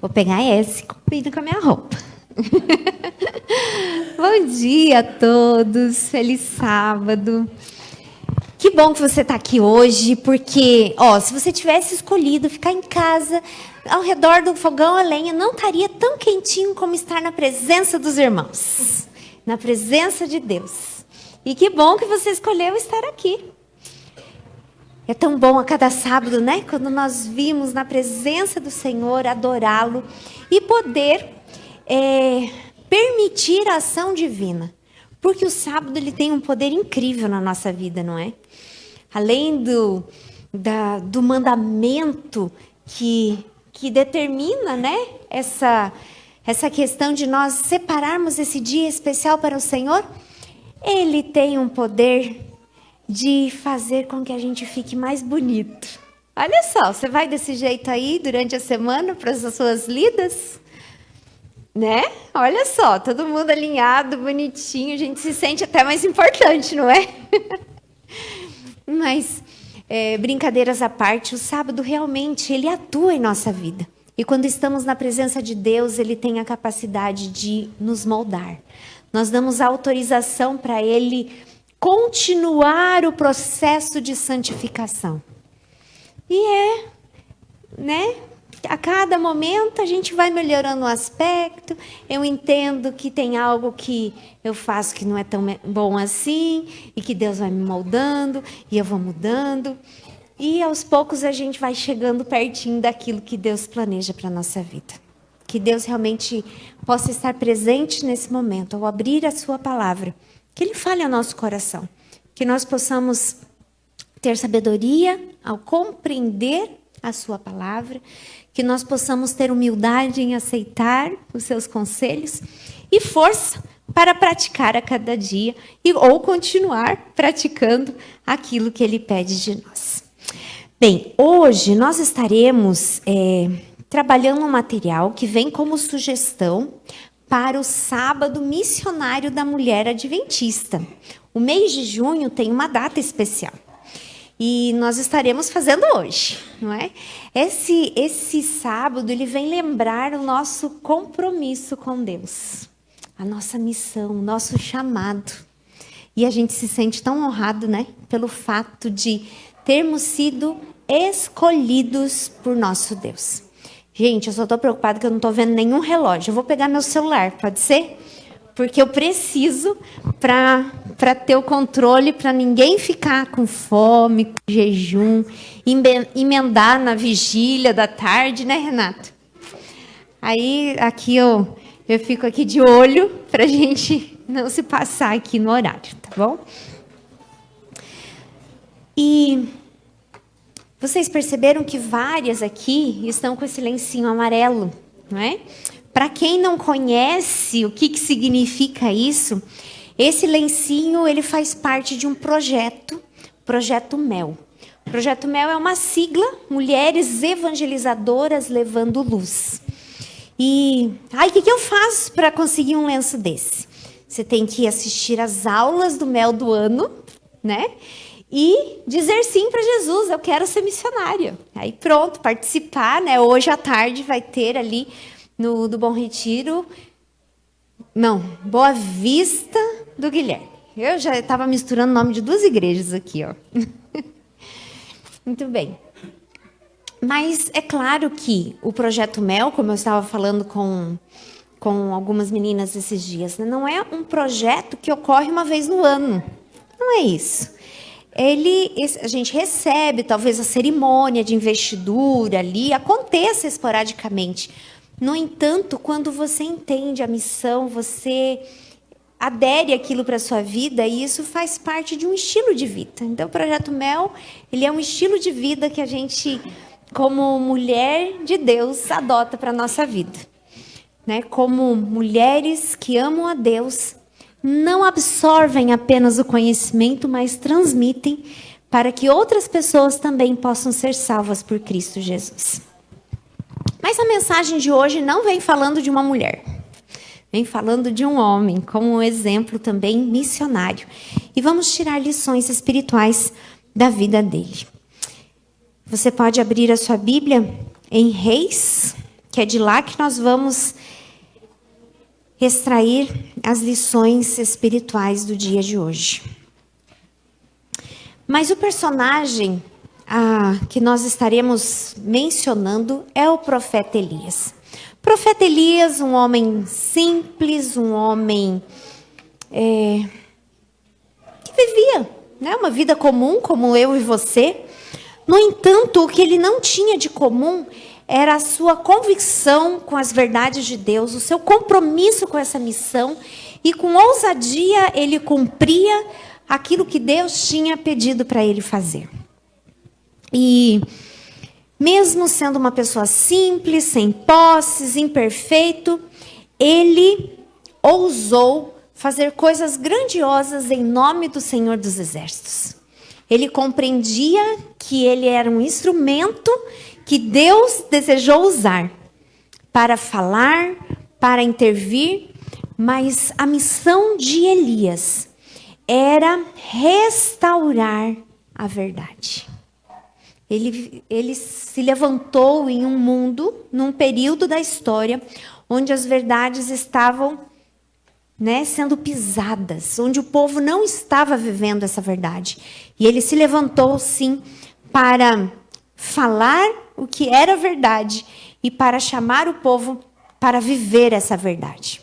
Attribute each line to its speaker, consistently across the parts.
Speaker 1: Vou pegar esse e combina com a minha roupa. Bom dia a todos, feliz sábado. Que bom que você está aqui hoje, porque, se você tivesse escolhido ficar em casa, ao redor do fogão a lenha, não estaria tão quentinho como estar na presença dos irmãos, na presença de Deus. E que bom que você escolheu estar aqui. É tão bom a cada sábado, né? Quando nós vimos na presença do Senhor, adorá-lo e poder permitir a ação divina. Porque o sábado ele tem um poder incrível na nossa vida, não é? Além do mandamento que determina, né, essa questão de nós separarmos esse dia especial para o Senhor, ele tem um poder de fazer com que a gente fique mais bonito. Olha só, você vai desse jeito aí durante a semana para as suas lidas, né? Olha só, todo mundo alinhado, bonitinho, a gente se sente até mais importante, não é? Mas, brincadeiras à parte, o sábado realmente ele atua em nossa vida. E quando estamos na presença de Deus, ele tem a capacidade de nos moldar. Nós damos autorização para ele continuar o processo de santificação. E né? A cada momento a gente vai melhorando um aspecto. Eu entendo que tem algo que eu faço que não é tão bom assim, e que Deus vai me moldando, e eu vou mudando. E aos poucos a gente vai chegando pertinho daquilo que Deus planeja para a nossa vida. Que Deus realmente possa estar presente nesse momento, ao abrir a sua palavra. Que Ele fale ao nosso coração. Que nós possamos ter sabedoria ao compreender a sua palavra. Que nós possamos ter humildade em aceitar os seus conselhos. E força para praticar a cada dia. Ou continuar praticando aquilo que Ele pede de nós. Bem, hoje nós estaremos trabalhando um material que vem como sugestão para o sábado missionário da mulher adventista. O mês de junho tem uma data especial. E nós estaremos fazendo hoje, não é? Esse sábado, ele vem lembrar o nosso compromisso com Deus. A nossa missão, o nosso chamado. E a gente se sente tão honrado, né? Pelo fato de termos sido escolhidos por nosso Deus. Gente, eu só estou preocupada que eu não estou vendo nenhum relógio. Eu vou pegar meu celular, pode ser? Porque eu preciso para ter o controle, para ninguém ficar com fome, com jejum, emendar na vigília da tarde, né, Renato? Aí, aqui eu fico aqui de olho para a gente não se passar aqui no horário, tá bom? E vocês perceberam que várias aqui estão com esse lencinho amarelo, não é? Para quem não conhece o que significa isso, esse lencinho ele faz parte de um projeto, Projeto MEL. O Projeto MEL é uma sigla, Mulheres Evangelizadoras Levando Luz. E, o que eu faço para conseguir um lenço desse? Você tem que assistir às aulas do MEL do ano, né? E dizer sim para Jesus, eu quero ser missionária. Aí pronto, participar, né? Hoje à tarde vai ter ali do Bom Retiro, Boa Vista do Guilherme. Eu já estava misturando o nome de duas igrejas aqui, ó. Muito bem. Mas é claro que o Projeto MEL, como eu estava falando com algumas meninas esses dias, né? Não é um projeto que ocorre uma vez no ano. Não é isso. A gente recebe, talvez a cerimônia de investidura ali, aconteça esporadicamente. No entanto, quando você entende a missão, você adere aquilo para a sua vida e isso faz parte de um estilo de vida. Então, o Projeto MEL, ele é um estilo de vida que a gente, como mulher de Deus, adota para a nossa vida. Né? Como mulheres que amam a Deus, não absorvem apenas o conhecimento, mas transmitem para que outras pessoas também possam ser salvas por Cristo Jesus. Mas a mensagem de hoje não vem falando de uma mulher. Vem falando de um homem, como um exemplo também missionário. E vamos tirar lições espirituais da vida dele. Você pode abrir a sua Bíblia em Reis, que é de lá que nós vamos extrair as lições espirituais do dia de hoje. Mas o personagem que nós estaremos mencionando é o profeta Elias. O profeta Elias, um homem simples, um homem que vivia, né, uma vida comum, como eu e você. No entanto, o que ele não tinha de comum era a sua convicção com as verdades de Deus, o seu compromisso com essa missão, e com ousadia ele cumpria aquilo que Deus tinha pedido para ele fazer. E mesmo sendo uma pessoa simples, sem posses, imperfeito, ele ousou fazer coisas grandiosas em nome do Senhor dos Exércitos. Ele compreendia que ele era um instrumento que Deus desejou usar para falar, para intervir, mas a missão de Elias era restaurar a verdade. Ele se levantou em um mundo, num período da história, onde as verdades estavam, né, sendo pisadas, onde o povo não estava vivendo essa verdade. E ele se levantou, sim, para falar o que era verdade e para chamar o povo para viver essa verdade.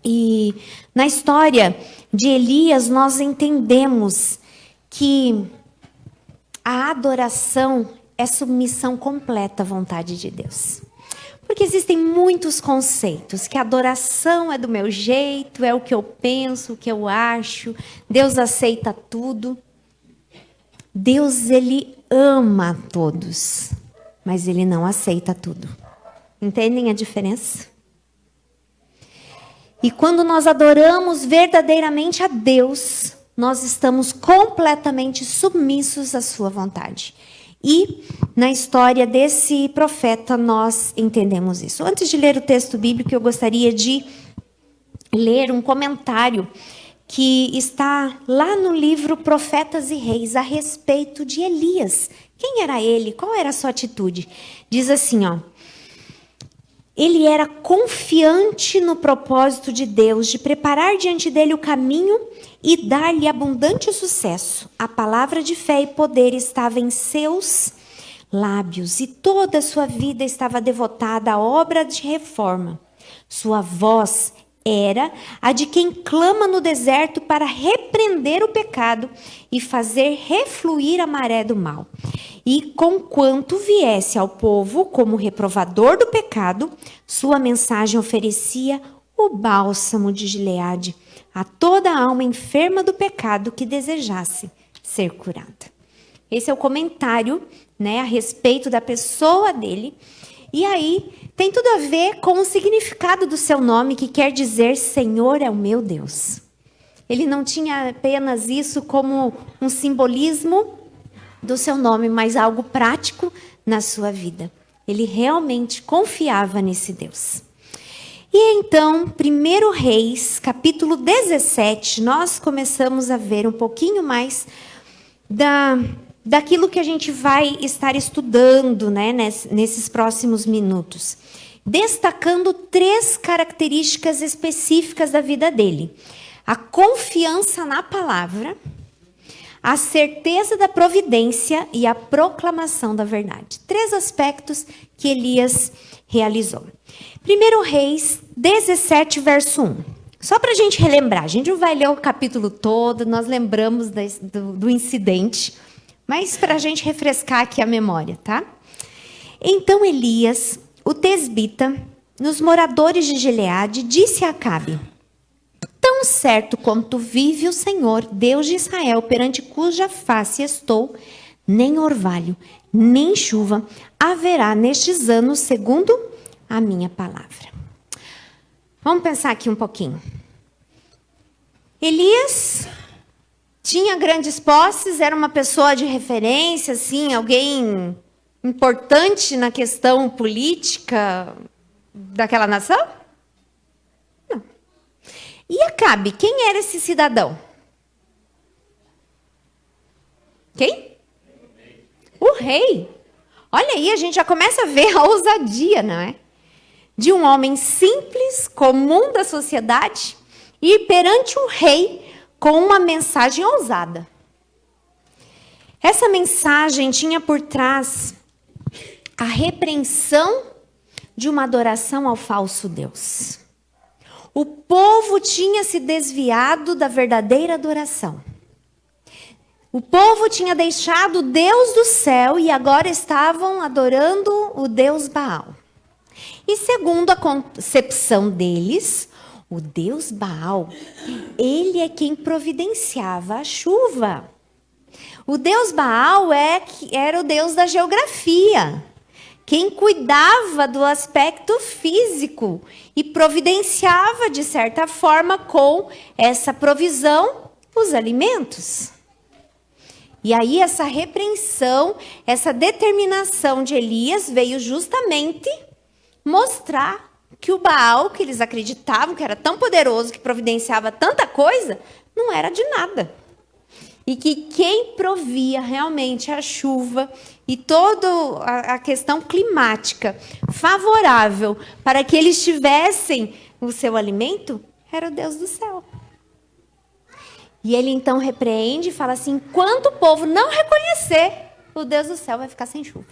Speaker 1: E na história de Elias, nós entendemos que a adoração é submissão completa à vontade de Deus. Porque existem muitos conceitos, que a adoração é do meu jeito, é o que eu penso, o que eu acho, Deus aceita tudo. Deus, ele ama todos, mas ele não aceita tudo. Entendem a diferença? E quando nós adoramos verdadeiramente a Deus, nós estamos completamente submissos à sua vontade. E na história desse profeta nós entendemos isso. Antes de ler o texto bíblico, eu gostaria de ler um comentário que está lá no livro Profetas e Reis, a respeito de Elias. Quem era ele? Qual era a sua atitude? Diz assim, ó. Ele era confiante no propósito de Deus de preparar diante dele o caminho e dar-lhe abundante sucesso. A palavra de fé e poder estava em seus lábios e toda a sua vida estava devotada à obra de reforma. Sua voz era a de quem clama no deserto para repreender o pecado e fazer refluir a maré do mal. E conquanto viesse ao povo como reprovador do pecado, sua mensagem oferecia o bálsamo de Gileade a toda alma enferma do pecado que desejasse ser curada. Esse é o comentário, né, a respeito da pessoa dele. E aí tem tudo a ver com o significado do seu nome, que quer dizer Senhor é o meu Deus. Ele não tinha apenas isso como um simbolismo do seu nome, mas algo prático na sua vida. Ele realmente confiava nesse Deus. E então, 1 Reis, capítulo 17, nós começamos a ver um pouquinho mais daquilo que a gente vai estar estudando, né, nesses próximos minutos. Destacando 3 características específicas da vida dele. A confiança na palavra, a certeza da providência e a proclamação da verdade. 3 aspectos que Elias realizou. 1 Reis 17, verso 1. Só para a gente relembrar, a gente não vai ler o capítulo todo, nós lembramos do incidente, mas para a gente refrescar aqui a memória, tá? Então Elias, o tesbita, nos moradores de Gileade, disse a Acabe: tão certo quanto vive o Senhor, Deus de Israel, perante cuja face estou, nem orvalho, nem chuva haverá nestes anos, segundo a minha palavra. Vamos pensar aqui um pouquinho. Elias tinha grandes posses, era uma pessoa de referência, assim, alguém importante na questão política daquela nação? Não. E Acabe, quem era esse cidadão? Quem? O rei. Olha aí, a gente já começa a ver a ousadia, não é? de um homem simples, comum da sociedade, ir perante um rei com uma mensagem ousada. Essa mensagem tinha por trás a repreensão de uma adoração ao falso Deus. O povo tinha se desviado da verdadeira adoração. O povo tinha deixado o Deus do céu e agora estavam adorando o Deus Baal. E segundo a concepção deles, o Deus Baal, ele é quem providenciava a chuva. O Deus Baal era o Deus da geografia, quem cuidava do aspecto físico e providenciava, de certa forma, com essa provisão, os alimentos. E aí essa repreensão, essa determinação de Elias veio justamente mostrar que o Baal, que eles acreditavam que era tão poderoso, que providenciava tanta coisa, não era de nada. E que quem provia realmente a chuva e toda a questão climática favorável para que eles tivessem o seu alimento, era o Deus do céu. E ele então repreende e fala assim, enquanto o povo não reconhecer, o Deus do céu vai ficar sem chuva.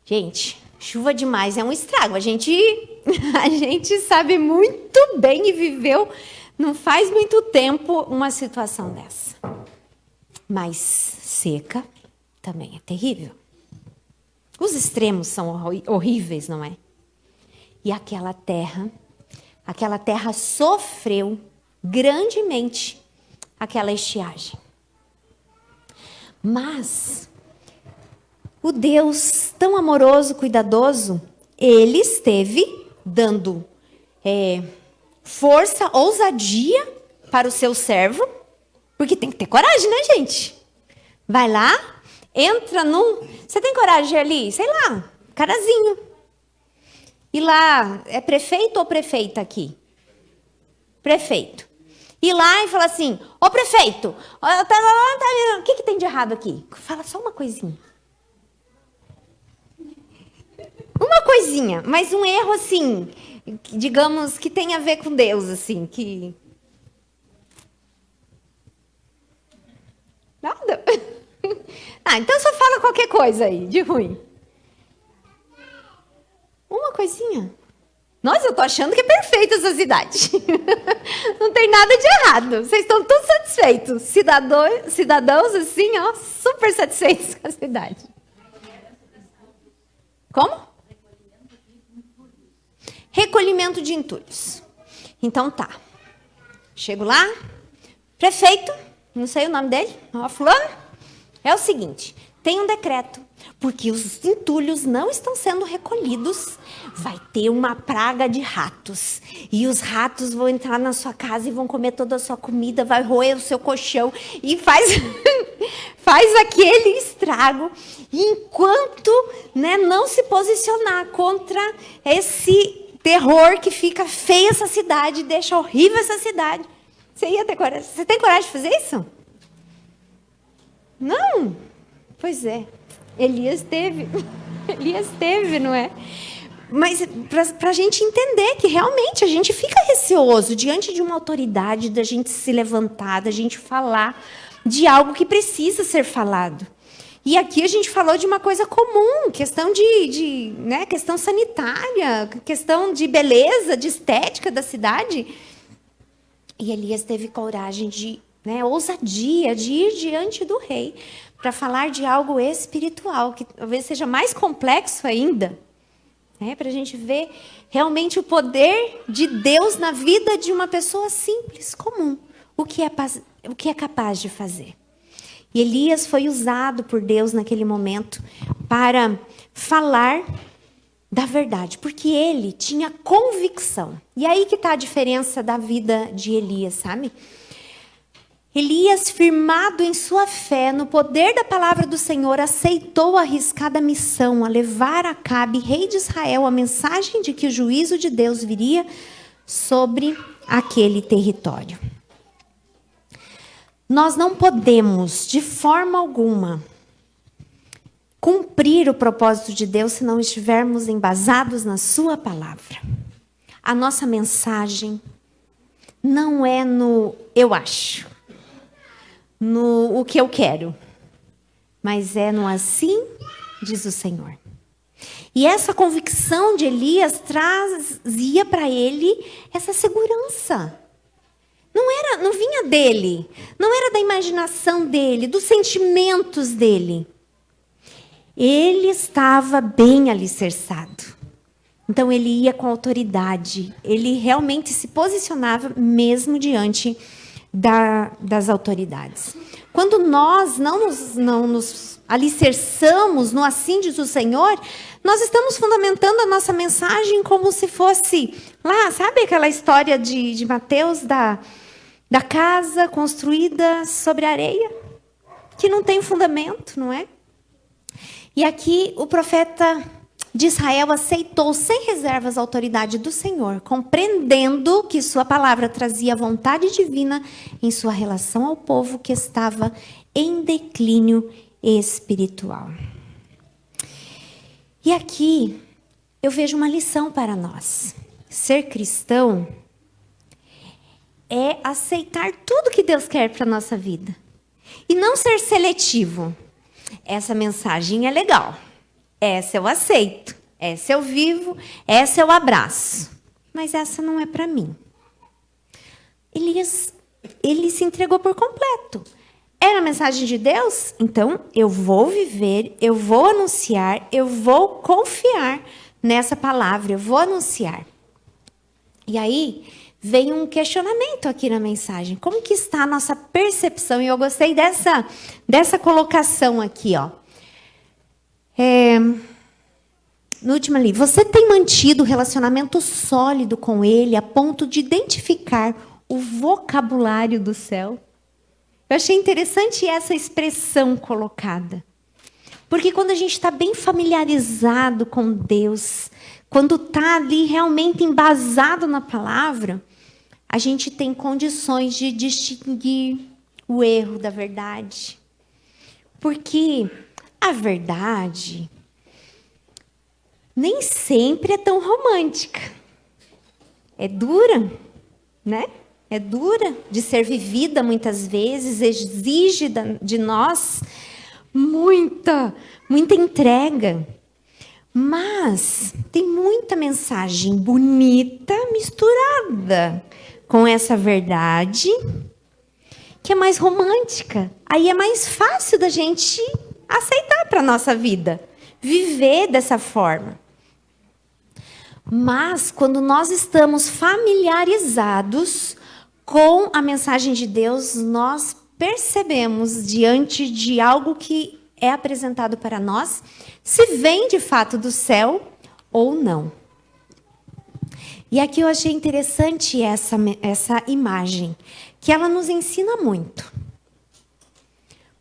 Speaker 1: Gente, chuva demais é um estrago. A gente sabe muito bem e viveu, não faz muito tempo, uma situação dessa. Mas seca também é terrível. Os extremos são horríveis, não é? E aquela terra sofreu grandemente aquela estiagem. Mas o Deus tão amoroso, cuidadoso, ele esteve dando força, ousadia para o seu servo, porque tem que ter coragem, né, gente? Vai lá, entra num... Você tem coragem ali? Sei lá, carazinho. E lá, é prefeito ou prefeita aqui? Prefeito. Ir lá e falar assim, ô prefeito, o que tem de errado aqui? Fala só uma coisinha. Uma coisinha, mas um erro assim, digamos, que tem a ver com Deus, assim, que... Nada. Então só fala qualquer coisa aí, de ruim. Uma coisinha. Nossa, eu tô achando que é perfeita essa cidade. Não tem nada de errado. Vocês estão todos satisfeitos. Cidadãos assim, ó, super satisfeitos com a cidade. Como? Recolhimento de entulhos. Então tá. Chego lá, prefeito, não sei o nome dele, fulano, é o seguinte, tem um decreto, porque os entulhos não estão sendo recolhidos, vai ter uma praga de ratos. E os ratos vão entrar na sua casa e vão comer toda a sua comida, vai roer o seu colchão e faz aquele estrago. E enquanto não se posicionar contra esse terror que fica feia essa cidade, deixa horrível essa cidade, você ia ter coragem? Você tem coragem de fazer isso? Não? Pois é. Elias teve, não é? Mas para a gente entender que realmente a gente fica receoso diante de uma autoridade, da gente se levantar, da gente falar de algo que precisa ser falado. E aqui a gente falou de uma coisa comum, questão questão sanitária, questão de beleza, de estética da cidade. E Elias teve coragem ousadia de ir diante do rei para falar de algo espiritual, que talvez seja mais complexo ainda, para a gente ver realmente o poder de Deus na vida de uma pessoa simples, comum, o que é capaz de fazer. E Elias foi usado por Deus naquele momento para falar da verdade, porque ele tinha convicção. E aí que está a diferença da vida de Elias, sabe? Elias, firmado em sua fé, no poder da palavra do Senhor, aceitou a arriscada missão, a levar a Acabe, rei de Israel, a mensagem de que o juízo de Deus viria sobre aquele território. Nós não podemos, de forma alguma, cumprir o propósito de Deus se não estivermos embasados na sua palavra. A nossa mensagem não é no eu acho, no o que eu quero, mas é no assim diz o Senhor. E essa convicção de Elias trazia para ele essa segurança. Não vinha dele, não era da imaginação dele, dos sentimentos dele. Ele estava bem alicerçado. Então ele ia com autoridade, ele realmente se posicionava mesmo diante das autoridades. Quando nós não nos alicerçamos no assim diz o Senhor, nós estamos fundamentando a nossa mensagem como se fosse lá, sabe aquela história de Mateus da casa construída sobre areia, que não tem fundamento, não é? E aqui o profeta de Israel aceitou sem reservas a autoridade do Senhor, compreendendo que sua palavra trazia vontade divina em sua relação ao povo que estava em declínio espiritual. E aqui eu vejo uma lição para nós. Ser cristão é aceitar tudo que Deus quer para a nossa vida. E não ser seletivo. Essa mensagem é legal. Essa eu aceito. Essa eu vivo. Essa eu abraço. Mas essa não é para mim. Elias, ele se entregou por completo. Era a mensagem de Deus? Então, eu vou viver, eu vou anunciar, eu vou confiar nessa palavra, eu vou anunciar. E aí, vem um questionamento aqui na mensagem. Como que está a nossa percepção? E eu gostei dessa colocação aqui, ó. No último ali, você tem mantido um relacionamento sólido com ele a ponto de identificar o vocabulário do céu? Eu achei interessante essa expressão colocada. Porque quando a gente está bem familiarizado com Deus, quando está ali realmente embasado na palavra, a gente tem condições de distinguir o erro da verdade. Porque a verdade nem sempre é tão romântica. É dura, né? É dura de ser vivida muitas vezes, exige de nós muita entrega. Mas tem muita mensagem bonita misturada com essa verdade que é mais romântica. Aí é mais fácil da gente aceitar para a nossa vida, viver dessa forma. Mas quando nós estamos familiarizados com a mensagem de Deus, nós percebemos diante de algo que é apresentado para nós, se vem de fato do céu ou não. E aqui eu achei interessante essa imagem, que ela nos ensina muito.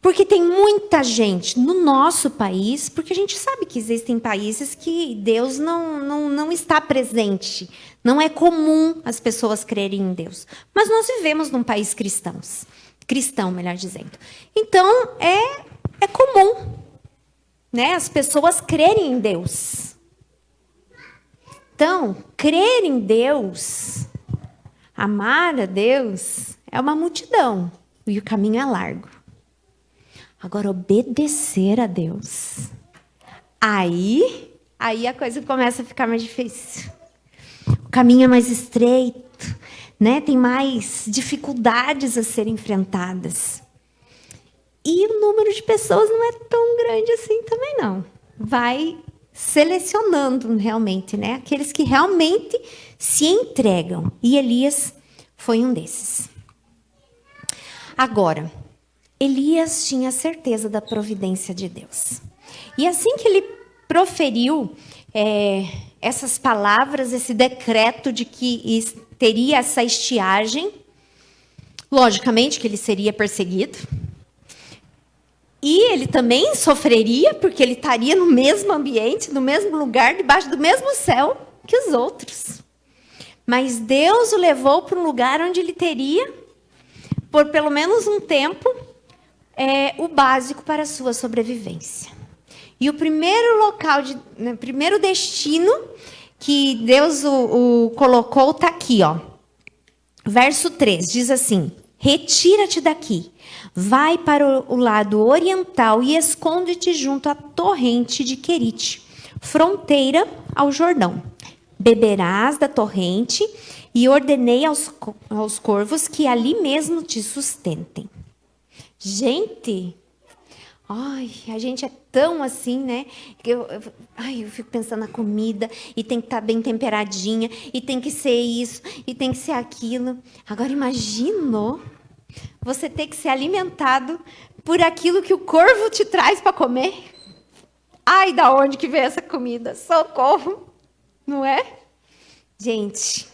Speaker 1: Porque tem muita gente no nosso país, porque a gente sabe que existem países que Deus não está presente. Não é comum as pessoas crerem em Deus. Mas nós vivemos num país cristão, melhor dizendo. Então, é comum, né, as pessoas crerem em Deus. Então, crer em Deus, amar a Deus, é uma multidão. E o caminho é largo. Agora, obedecer a Deus, aí a coisa começa a ficar mais difícil. O caminho é mais estreito, né? Tem mais dificuldades a serem enfrentadas. E o número de pessoas não é tão grande assim também, não. Vai selecionando realmente, né? Aqueles que realmente se entregam. E Elias foi um desses. Agora, Elias tinha certeza da providência de Deus. E assim que ele proferiu essas palavras, esse decreto de que teria essa estiagem, logicamente que ele seria perseguido. E ele também sofreria, porque ele estaria no mesmo ambiente, no mesmo lugar, debaixo do mesmo céu que os outros. Mas Deus o levou para um lugar onde ele teria, por pelo menos um tempo, o básico para a sua sobrevivência. E o primeiro local, primeiro destino que Deus o colocou está aqui, ó. Verso 3 diz assim: retira-te daqui, vai para o lado oriental e esconde-te junto à torrente de Querite, fronteira ao Jordão. Beberás da torrente e ordenei aos corvos que ali mesmo te sustentem. Gente, ai, a gente é tão assim, né? Eu fico pensando na comida, e tem que estar bem temperadinha, e tem que ser isso, e tem que ser aquilo. Agora, imagina você ter que ser alimentado por aquilo que o corvo te traz para comer. Ai, da onde que vem essa comida? Socorro! Não é? Gente,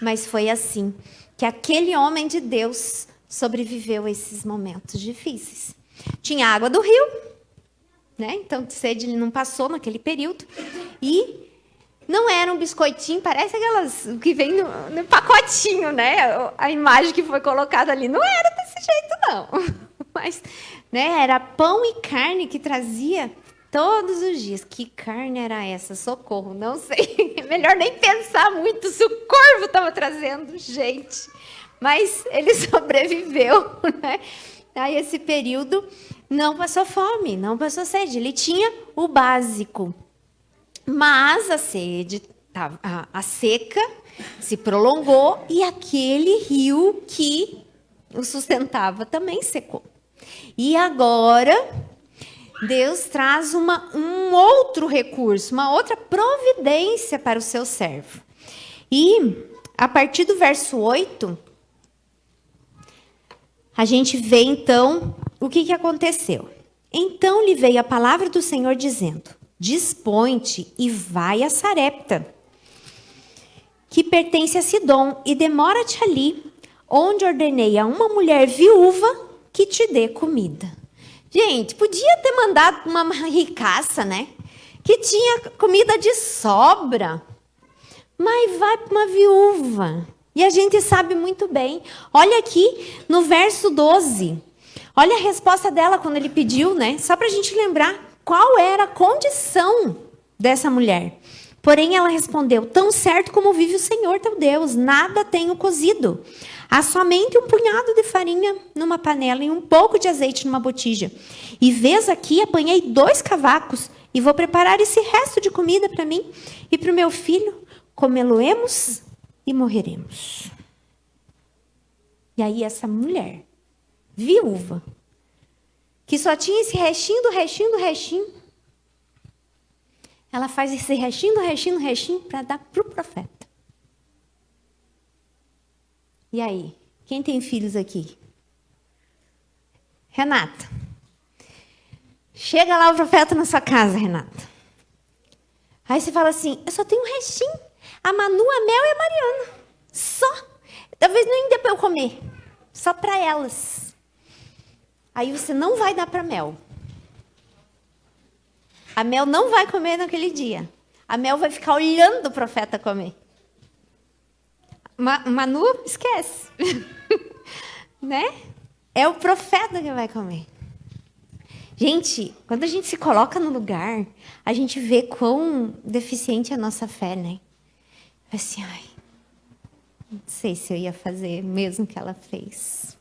Speaker 1: mas foi assim que aquele homem de Deus sobreviveu a esses momentos difíceis. Tinha água do rio, né? Então, sede ele não passou naquele período. E não era um biscoitinho, parece aquelas que vem no pacotinho, né? A imagem que foi colocada ali não era desse jeito, não. Mas, né, era pão e carne que trazia todos os dias. Que carne era essa? Socorro, não sei. É melhor nem pensar muito se o corvo estava trazendo, gente. Mas ele sobreviveu, né? Aí esse período não passou fome, não passou sede. Ele tinha o básico. Mas a sede, a seca se prolongou e aquele rio que o sustentava também secou. E agora Deus traz um outro recurso, uma outra providência para o seu servo. E a partir do verso 8, a gente vê então o que aconteceu. Então lhe veio a palavra do Senhor dizendo: dispõe-te e vai a Sarepta, que pertence a Sidom, e demora-te ali, onde ordenei a uma mulher viúva que te dê comida. Gente, podia ter mandado uma ricaça, né? Que tinha comida de sobra. Mas vai para uma viúva. E a gente sabe muito bem. Olha aqui no verso 12. Olha a resposta dela quando ele pediu, né? Só para a gente lembrar qual era a condição dessa mulher. Porém, ela respondeu: tão certo como vive o Senhor teu Deus, nada tenho cozido. Há somente um punhado de farinha numa panela e um pouco de azeite numa botija. E vês aqui, apanhei 2 cavacos e vou preparar esse resto de comida para mim e para o meu filho. Comê-lo-emos e morreremos. E aí essa mulher, viúva, que só tinha esse restinho do restinho, ela faz esse restinho do restinho para dar para o profeta. E aí, quem tem filhos aqui? Renata. Chega lá o profeta na sua casa, Renata. Aí você fala assim: eu só tenho um restinho. A Manu, a Mel e a Mariana. Só. Talvez nem dê para eu comer. Só para elas. Aí você não vai dar para a Mel. A Mel não vai comer naquele dia. A Mel vai ficar olhando o profeta comer. Manu, esquece. Né? É o profeta que vai comer. Gente, quando a gente se coloca no lugar, a gente vê quão deficiente é a nossa fé, né? Assim, ai, não sei se eu ia fazer mesmo que ela fez.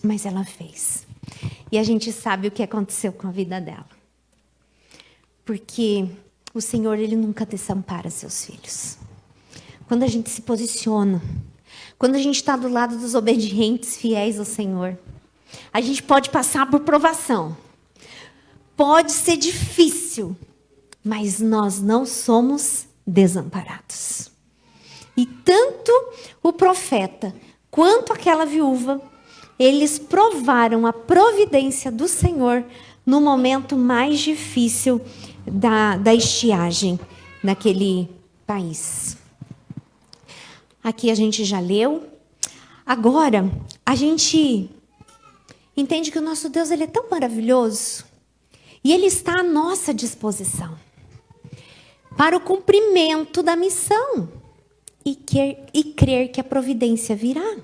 Speaker 1: Mas ela fez. E a gente sabe o que aconteceu com a vida dela. Porque o Senhor, Ele nunca desampara seus filhos. Quando a gente se posiciona, quando a gente está do lado dos obedientes, fiéis ao Senhor, a gente pode passar por provação. Pode ser difícil, mas nós não somos desamparados. E tanto o profeta quanto aquela viúva, eles provaram a providência do Senhor no momento mais difícil da estiagem naquele país. Aqui a gente já leu. Agora, a gente entende que o nosso Deus, Ele é tão maravilhoso. E Ele está à nossa disposição para o cumprimento da missão. E crer que a providência virá.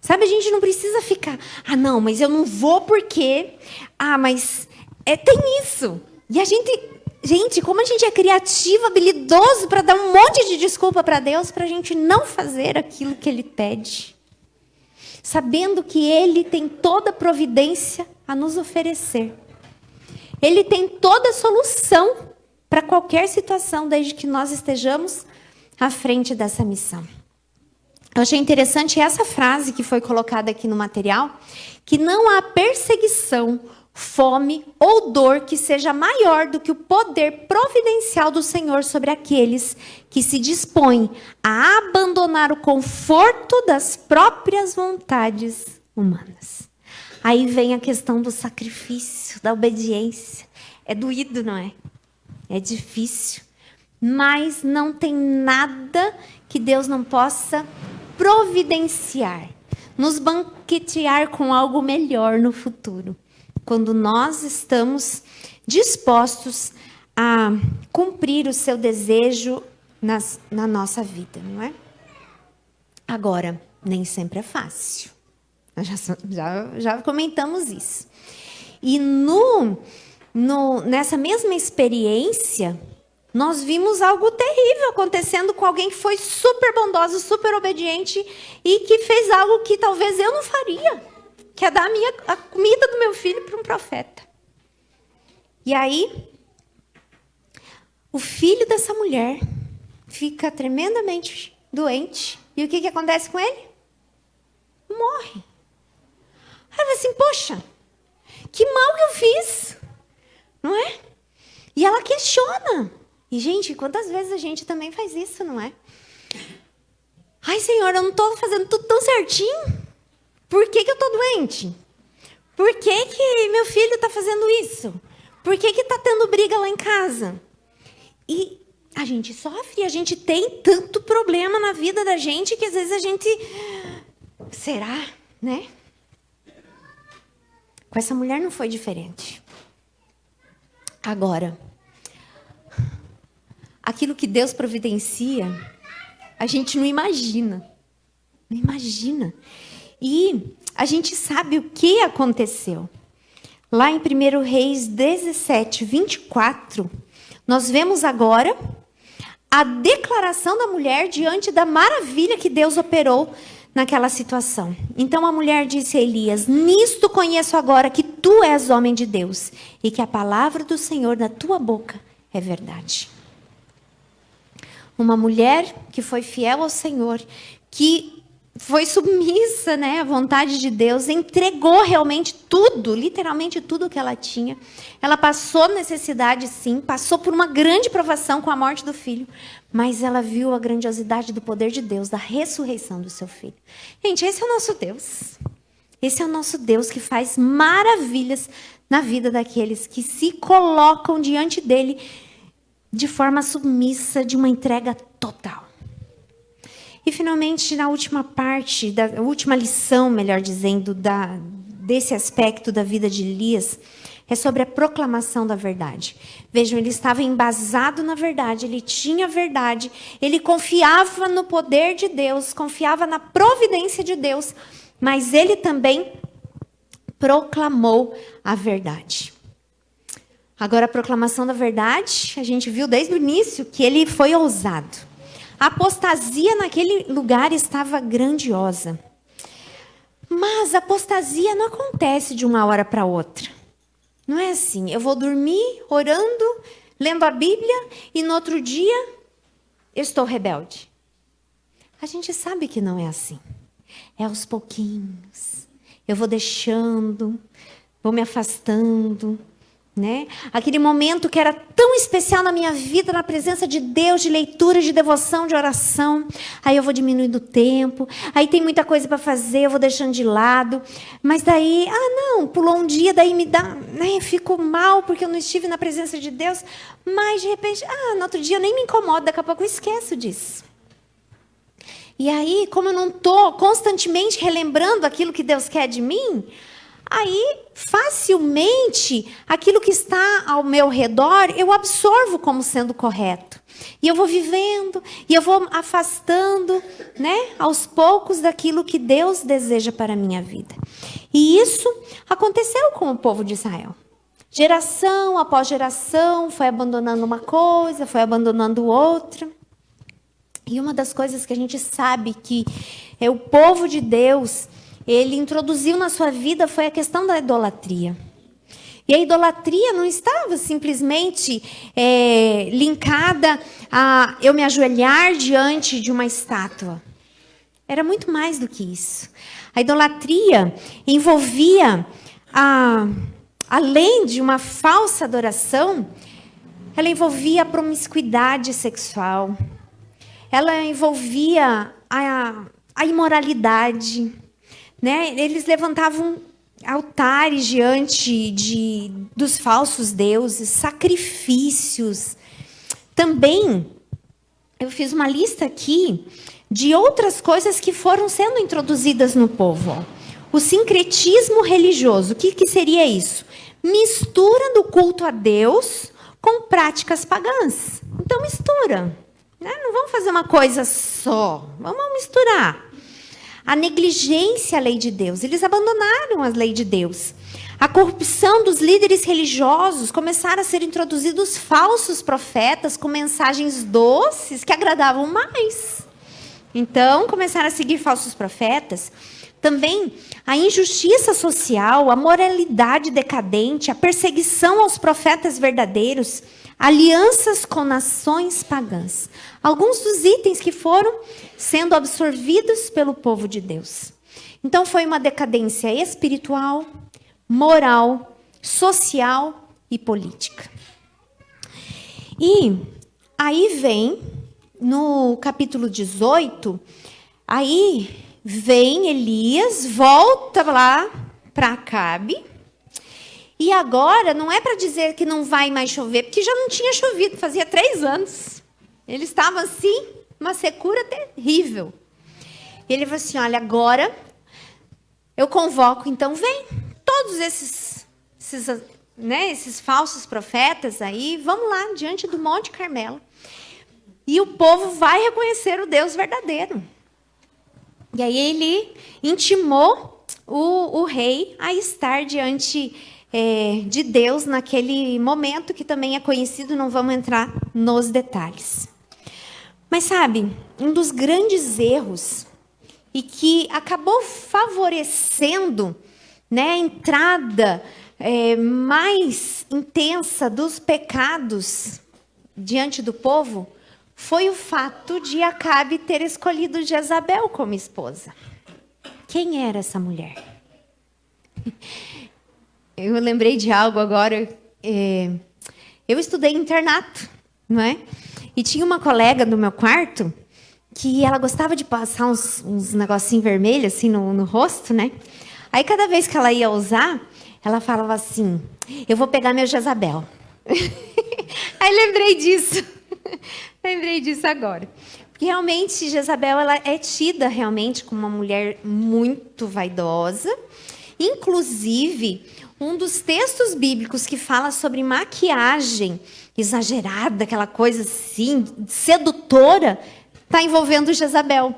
Speaker 1: Sabe, a gente não precisa ficar: ah, não, mas eu não vou porque... Ah, mas tem isso. E a gente, como a gente é criativo, habilidoso para dar um monte de desculpa para Deus, para a gente não fazer aquilo que Ele pede. Sabendo que Ele tem toda a providência a nos oferecer. Ele tem toda a solução para qualquer situação, desde que nós estejamos à frente dessa missão. Eu achei interessante essa frase que foi colocada aqui no material, que não há perseguição, fome ou dor que seja maior do que o poder providencial do Senhor sobre aqueles que se dispõem a abandonar o conforto das próprias vontades humanas. Aí vem a questão do sacrifício, da obediência. É doído, não é? É difícil. Mas não tem nada que Deus não possa providenciar, nos banquetear com algo melhor no futuro. Quando nós estamos dispostos a cumprir o seu desejo na nossa vida, não é? Agora, nem sempre é fácil. Nós já comentamos isso. E nessa mesma experiência, nós vimos algo terrível acontecendo com alguém que foi super bondoso, super obediente e que fez algo que talvez eu não faria, que é dar a comida do meu filho para um profeta. E aí, o filho dessa mulher fica tremendamente doente. E o que acontece com ele? Morre. Aí ela assim, poxa, que mal que eu fiz, não é? E ela questiona. E, gente, quantas vezes a gente também faz isso, não é? Ai, Senhor, eu não estou fazendo tudo tão certinho. Por que eu estou doente? Por que meu filho está fazendo isso? Por que está tendo briga lá em casa? E a gente sofre, a gente tem tanto problema na vida da gente que às vezes a gente... Será, né? Com essa mulher não foi diferente. Agora, aquilo que Deus providencia, a gente não imagina. Não imagina. E a gente sabe o que aconteceu. Lá em 1 Reis 17, 24, nós vemos agora a declaração da mulher diante da maravilha que Deus operou naquela situação. Então a mulher disse a Elias, nisto conheço agora que tu és homem de Deus e que a palavra do Senhor na tua boca é verdade. Uma mulher que foi fiel ao Senhor, que foi submissa, né, à vontade de Deus, entregou realmente tudo, literalmente tudo que ela tinha. Ela passou necessidade, sim, passou por uma grande provação com a morte do filho, mas ela viu a grandiosidade do poder de Deus, da ressurreição do seu filho. Gente, esse é o nosso Deus. Esse é o nosso Deus que faz maravilhas na vida daqueles que se colocam diante dele de forma submissa, de uma entrega total. E, finalmente, na última parte, da última lição, melhor dizendo, desse aspecto da vida de Elias, é sobre a proclamação da verdade. Vejam, ele estava embasado na verdade, ele tinha verdade, ele confiava no poder de Deus, confiava na providência de Deus, mas ele também proclamou a verdade. Agora, a proclamação da verdade, a gente viu desde o início que ele foi ousado. A apostasia naquele lugar estava grandiosa. Mas a apostasia não acontece de uma hora para outra. Não é assim, eu vou dormir orando, lendo a Bíblia, e no outro dia eu estou rebelde. A gente sabe que não é assim. É aos pouquinhos. Eu vou deixando, vou me afastando. Né? Aquele momento que era tão especial na minha vida, na presença de Deus, de leitura, de devoção, de oração. Aí eu vou diminuindo o tempo. Aí tem muita coisa para fazer, eu vou deixando de lado. Mas daí, pulou um dia, daí me dá, né? Fico mal porque eu não estive na presença de Deus. Mas de repente, no outro dia eu nem me incomodo, daqui a pouco eu esqueço disso. E aí, como eu não estou constantemente relembrando aquilo que Deus quer de mim, aí, facilmente, aquilo que está ao meu redor, eu absorvo como sendo correto. E eu vou vivendo, e eu vou afastando, né, aos poucos daquilo que Deus deseja para a minha vida. E isso aconteceu com o povo de Israel. Geração após geração foi abandonando uma coisa, foi abandonando outra. E uma das coisas que a gente sabe que é o povo de Deus, ele introduziu na sua vida foi a questão da idolatria. E a idolatria não estava simplesmente linkada a eu me ajoelhar diante de uma estátua. Era muito mais do que isso. A idolatria envolvia, além de uma falsa adoração, ela envolvia a promiscuidade sexual. Ela envolvia a imoralidade, né? Eles levantavam altares diante dos falsos deuses, sacrifícios. Também, eu fiz uma lista aqui de outras coisas que foram sendo introduzidas no povo. O sincretismo religioso, o que seria isso? Mistura do culto a Deus com práticas pagãs. Então, mistura. Né? Não vamos fazer uma coisa só, vamos misturar. A negligência à lei de Deus, eles abandonaram a lei de Deus. A corrupção dos líderes religiosos, começaram a ser introduzidos falsos profetas com mensagens doces que agradavam mais. Então, começaram a seguir falsos profetas. Também a injustiça social, a moralidade decadente, a perseguição aos profetas verdadeiros, alianças com nações pagãs. Alguns dos itens que foram sendo absorvidos pelo povo de Deus. Então, foi uma decadência espiritual, moral, social e política. E aí vem, no capítulo 18, aí vem Elias, volta lá para Acabe. E agora, não é para dizer que não vai mais chover, porque já não tinha chovido, fazia 3 anos. Ele estava assim, uma secura terrível. Ele falou assim, olha, agora eu convoco, então vem todos esses falsos profetas aí, vamos lá, diante do Monte Carmelo. E o povo vai reconhecer o Deus verdadeiro. E aí ele intimou o rei a estar diante de Deus naquele momento que também é conhecido, não vamos entrar nos detalhes. Mas sabe, um dos grandes erros e que acabou favorecendo, né, a entrada mais intensa dos pecados diante do povo foi o fato de Acabe ter escolhido Jezabel como esposa. Quem era essa mulher? Eu lembrei de algo agora. Eu estudei internato, não é? E tinha uma colega do meu quarto que ela gostava de passar uns negocinhos vermelhos assim no rosto, né? Aí cada vez que ela ia usar, ela falava assim, eu vou pegar meu Jezabel. Aí lembrei disso. Lembrei disso agora. Porque realmente Jezabel ela é tida realmente como uma mulher muito vaidosa. Inclusive, um dos textos bíblicos que fala sobre maquiagem exagerada, aquela coisa assim, sedutora, está envolvendo Jezabel.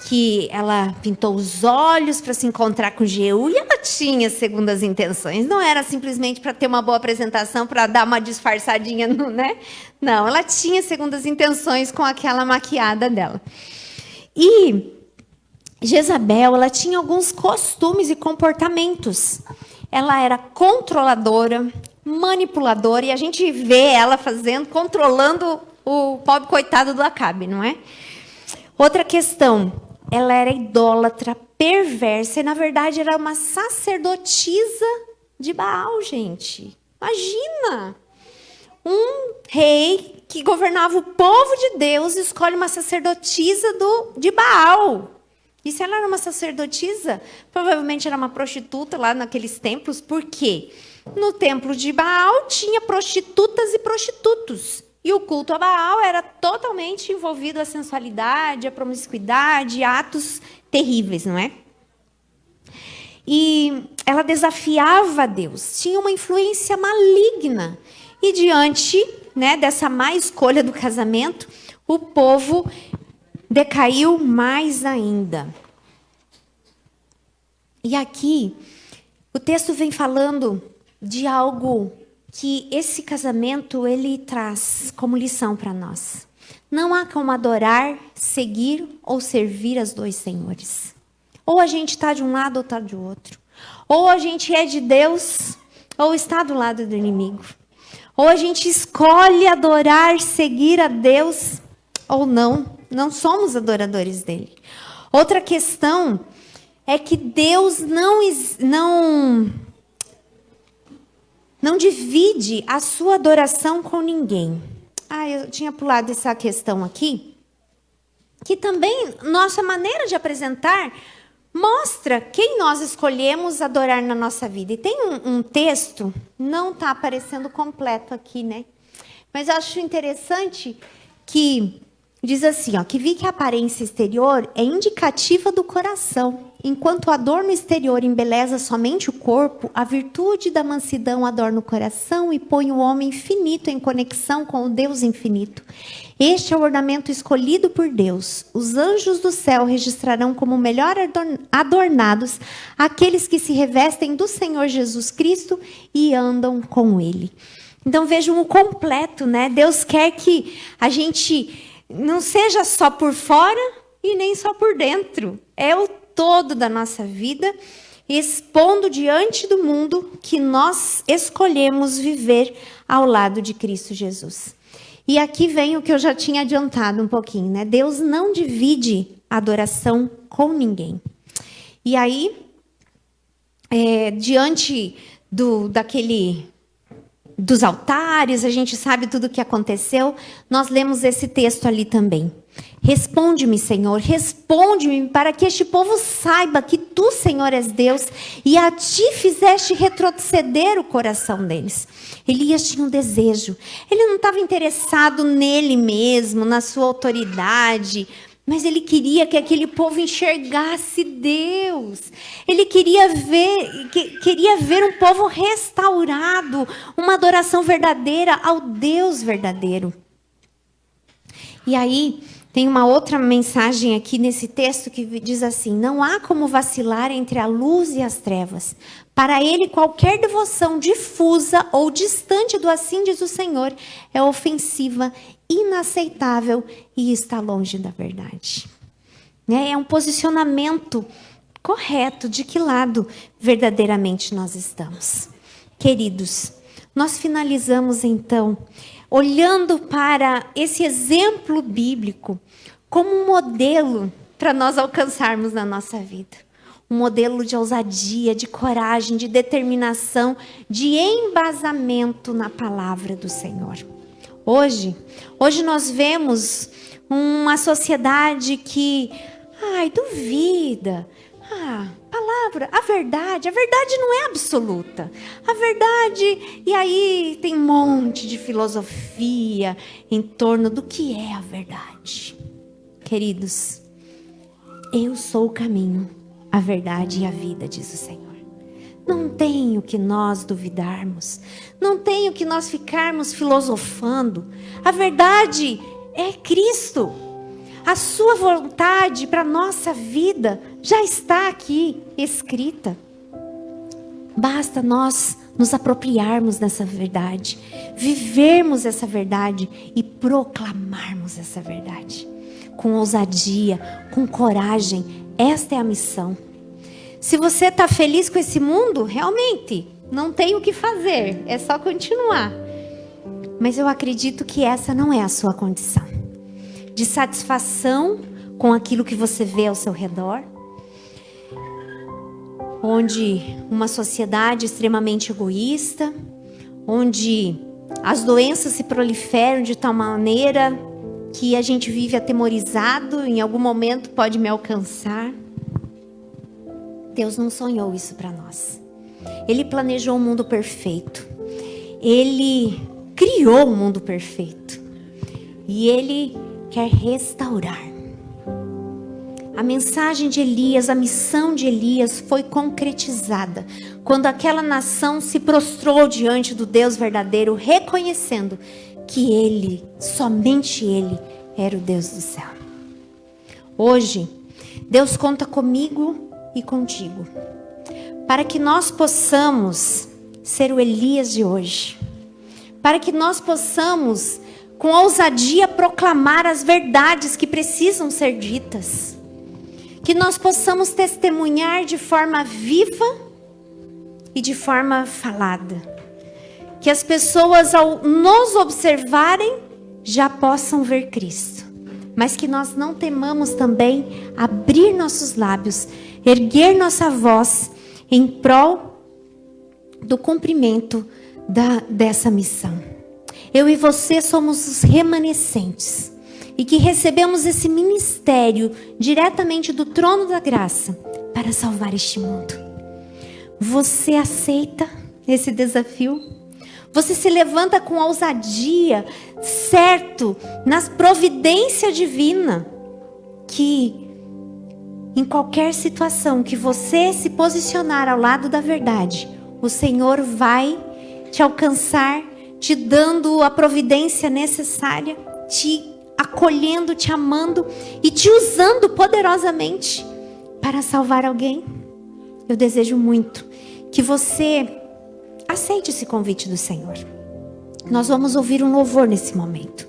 Speaker 1: Que ela pintou os olhos para se encontrar com Jeú e ela tinha segundas intenções. Não era simplesmente para ter uma boa apresentação, para dar uma disfarçadinha, né? Não, ela tinha segundas intenções com aquela maquiada dela. E Jezabel, ela tinha alguns costumes e comportamentos. Ela era controladora, manipuladora, e a gente vê ela controlando o pobre coitado do Acabe, não é? Outra questão, ela era idólatra, perversa, e na verdade era uma sacerdotisa de Baal, gente. Imagina! Um rei que governava o povo de Deus escolhe uma sacerdotisa de Baal. E se ela era uma sacerdotisa, provavelmente era uma prostituta lá naqueles templos. Por quê? No templo de Baal tinha prostitutas e prostitutos. E o culto a Baal era totalmente envolvido a sensualidade, a promiscuidade, atos terríveis, não é? E ela desafiava Deus, tinha uma influência maligna. E diante, né, dessa má escolha do casamento, o povo decaiu mais ainda. E aqui, o texto vem falando de algo que esse casamento ele traz como lição para nós. Não há como adorar, seguir ou servir as dois senhores. Ou a gente está de um lado ou está do outro. Ou a gente é de Deus ou está do lado do inimigo. Ou a gente escolhe adorar, seguir a Deus ou não. Não somos adoradores dele. Outra questão é que Deus não divide a sua adoração com ninguém. Eu tinha pulado essa questão aqui, que também nossa maneira de apresentar mostra quem nós escolhemos adorar na nossa vida. E tem um texto, não está aparecendo completo aqui, né? Mas eu acho interessante que diz assim, que vi que a aparência exterior é indicativa do coração. Enquanto o adorno exterior embeleza somente o corpo, a virtude da mansidão adorna o coração e põe o homem infinito em conexão com o Deus infinito. Este é o ornamento escolhido por Deus. Os anjos do céu registrarão como melhor adornados aqueles que se revestem do Senhor Jesus Cristo e andam com Ele. Então vejam o completo, né? Deus quer que a gente não seja só por fora e nem só por dentro. É o todo da nossa vida, expondo diante do mundo que nós escolhemos viver ao lado de Cristo Jesus. E aqui vem o que eu já tinha adiantado um pouquinho, né? Deus não divide a adoração com ninguém. E aí, diante dos altares, a gente sabe tudo o que aconteceu, nós lemos esse texto ali também. Responde-me, Senhor, responde-me, para que este povo saiba que tu, Senhor, és Deus, e a ti fizeste retroceder o coração deles. Elias tinha um desejo. Ele não estava interessado nele mesmo, na sua autoridade, mas ele queria que aquele povo enxergasse Deus. Ele queria ver um povo restaurado, uma adoração verdadeira ao Deus verdadeiro. E aí, tem uma outra mensagem aqui nesse texto que diz assim: não há como vacilar entre a luz e as trevas. Para ele, qualquer devoção difusa ou distante do assim diz o Senhor é ofensiva, inaceitável e está longe da verdade. É um posicionamento correto de que lado verdadeiramente nós estamos. Queridos, nós finalizamos então olhando para esse exemplo bíblico como um modelo para nós alcançarmos na nossa vida. Um modelo de ousadia, de coragem, de determinação, de embasamento na palavra do Senhor. Hoje nós vemos uma sociedade que, duvida. Palavra, a verdade não é absoluta. A verdade, e aí tem um monte de filosofia em torno do que é a verdade. Queridos, eu sou o caminho, a verdade e a vida, diz o Senhor. Não tem o que nós duvidarmos, não tem o que nós ficarmos filosofando. A verdade é Cristo. A sua vontade para a nossa vida já está aqui escrita. Basta nós nos apropriarmos dessa verdade, vivermos essa verdade e proclamarmos essa verdade. Com ousadia, com coragem, esta é a missão. Se você está feliz com esse mundo, realmente, não tem o que fazer, é só continuar. Mas eu acredito que essa não é a sua condição. De satisfação com aquilo que você vê ao seu redor, onde uma sociedade extremamente egoísta, onde as doenças se proliferam de tal maneira que a gente vive atemorizado, em algum momento pode me alcançar. Deus não sonhou isso para nós. Ele planejou um mundo perfeito. Ele criou um mundo perfeito. E Ele quer restaurar. A mensagem de Elias, a missão de Elias foi concretizada quando aquela nação se prostrou diante do Deus verdadeiro, reconhecendo que Ele, somente Ele, era o Deus do céu. Hoje, Deus conta comigo e contigo, para que nós possamos ser o Elias de hoje, para que nós possamos, com ousadia, proclamar as verdades que precisam ser ditas. Que nós possamos testemunhar de forma viva e de forma falada. Que as pessoas, ao nos observarem, já possam ver Cristo. Mas que nós não temamos também abrir nossos lábios, erguer nossa voz em prol do cumprimento dessa missão. Eu e você somos os remanescentes e que recebemos esse ministério diretamente do trono da graça para salvar este mundo. Você aceita esse desafio? Você se levanta com ousadia, certo, nas providências divinas, que em qualquer situação que você se posicionar ao lado da verdade, o Senhor vai te alcançar, te dando a providência necessária, te acolhendo, te amando e te usando poderosamente para salvar alguém. Eu desejo muito que você aceite esse convite do Senhor. Nós vamos ouvir um louvor nesse momento.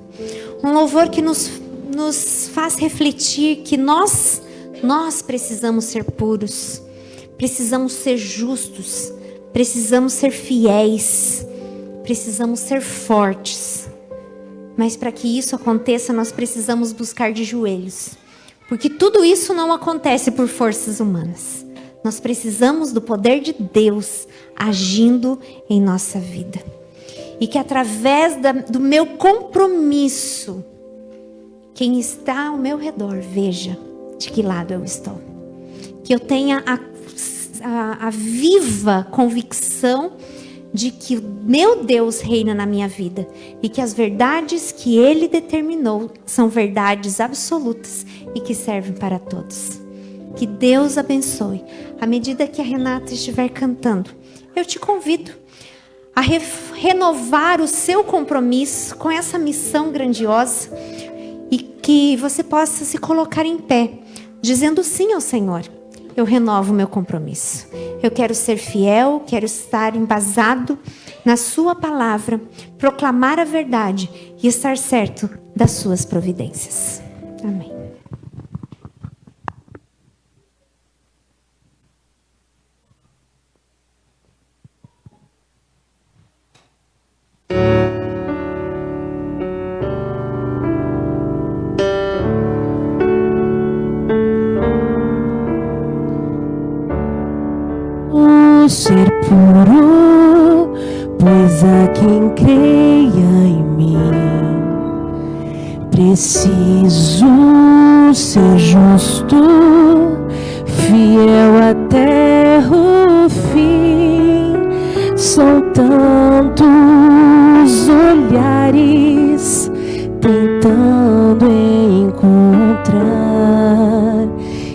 Speaker 1: Um louvor que nos faz refletir que nós precisamos ser puros, precisamos ser justos, precisamos ser fiéis, precisamos ser fortes. Mas para que isso aconteça, nós precisamos buscar de joelhos. Porque tudo isso não acontece por forças humanas. Nós precisamos do poder de Deus agindo em nossa vida. E que através do meu compromisso, quem está ao meu redor veja de que lado eu estou. Que eu tenha a viva convicção de que meu Deus reina na minha vida. E que as verdades que Ele determinou são verdades absolutas e que servem para todos. Que Deus abençoe. À medida que a Renata estiver cantando, eu te convido a renovar o seu compromisso com essa missão grandiosa e que você possa se colocar em pé, dizendo sim ao Senhor. Eu renovo o meu compromisso. Eu quero ser fiel, quero estar embasado na sua palavra, proclamar a verdade e estar certo das suas providências. Amém.
Speaker 2: Ser puro, pois há quem creia em mim. Preciso ser justo, fiel até o fim. São tantos olhares tentando encontrar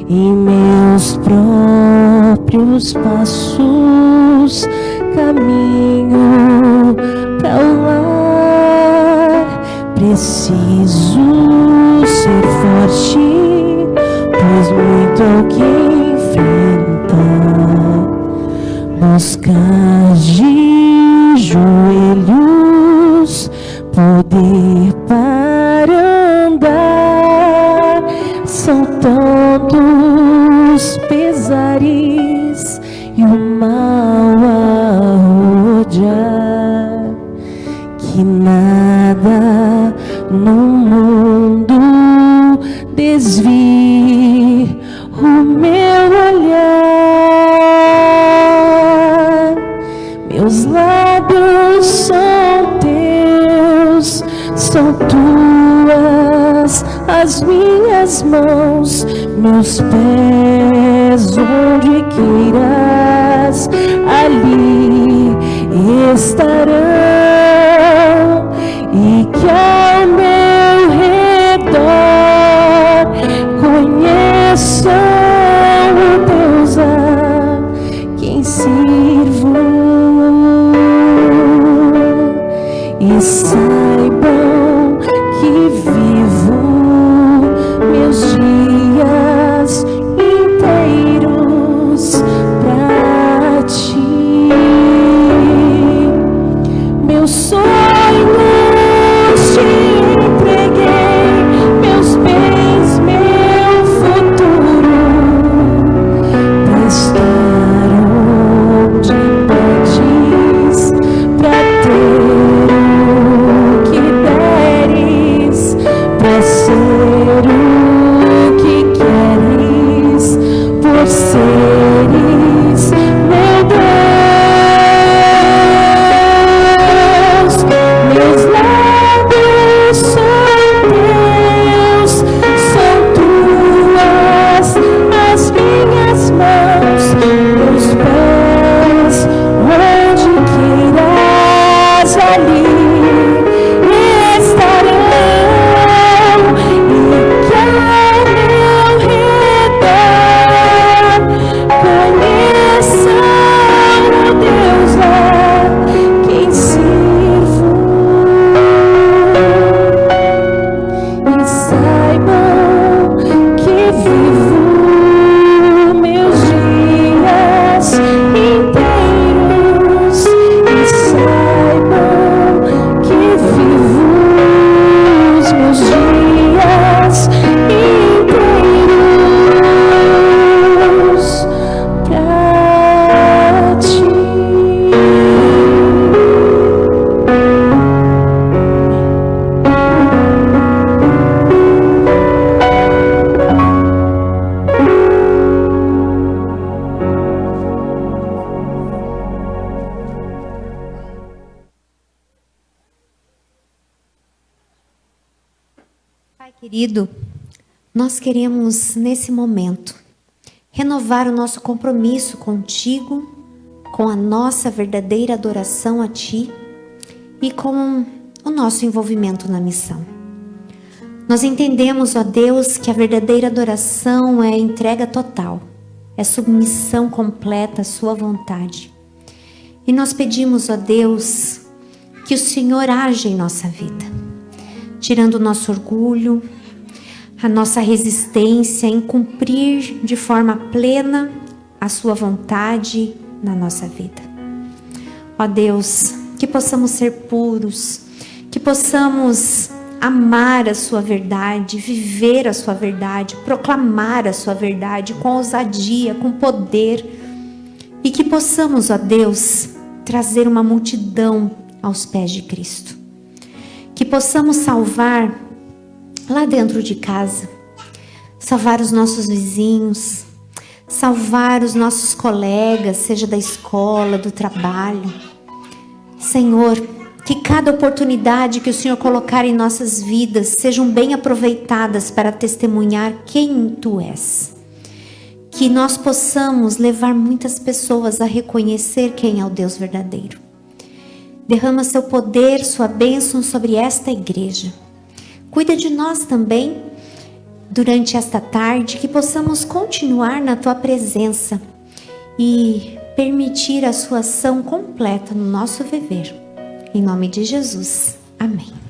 Speaker 2: em meus próprios passos caminho para o lar. Preciso ser forte, pois muito ao que enfrentar. Buscar de joelhos poder para andar. São tantos pesares e o mal a rodear, que nada no mundo desvie o meu olhar. Meus lábios são teus, são tuas as minhas mãos, meus pés onde queiras, ali estarão. E que ao meu redor conheçam o Deus a quem sirvo e saibam que vivo meus dias inteiros pra ti. Meu sonho
Speaker 1: Pai querido, nós queremos nesse momento renovar o nosso compromisso contigo, com a nossa verdadeira adoração a Ti e com o nosso envolvimento na missão. Nós entendemos, ó Deus, que a verdadeira adoração é entrega total, é submissão completa à Sua vontade. E nós pedimos, ó Deus, que o Senhor age em nossa vida, tirando o nosso orgulho, a nossa resistência em cumprir de forma plena a Sua vontade na nossa vida. Ó Deus, que possamos ser puros, que possamos amar a Sua verdade, viver a Sua verdade, proclamar a Sua verdade com ousadia, com poder, e que possamos, ó Deus, trazer uma multidão aos pés de Cristo. Que possamos salvar lá dentro de casa, salvar os nossos vizinhos, salvar os nossos colegas, seja da escola, do trabalho. Senhor, que cada oportunidade que o Senhor colocar em nossas vidas sejam bem aproveitadas para testemunhar quem Tu és. Que nós possamos levar muitas pessoas a reconhecer quem é o Deus verdadeiro. Derrama Seu poder, Sua bênção sobre esta igreja. Cuida de nós também durante esta tarde, que possamos continuar na Tua presença e permitir a Sua ação completa no nosso viver. Em nome de Jesus. Amém.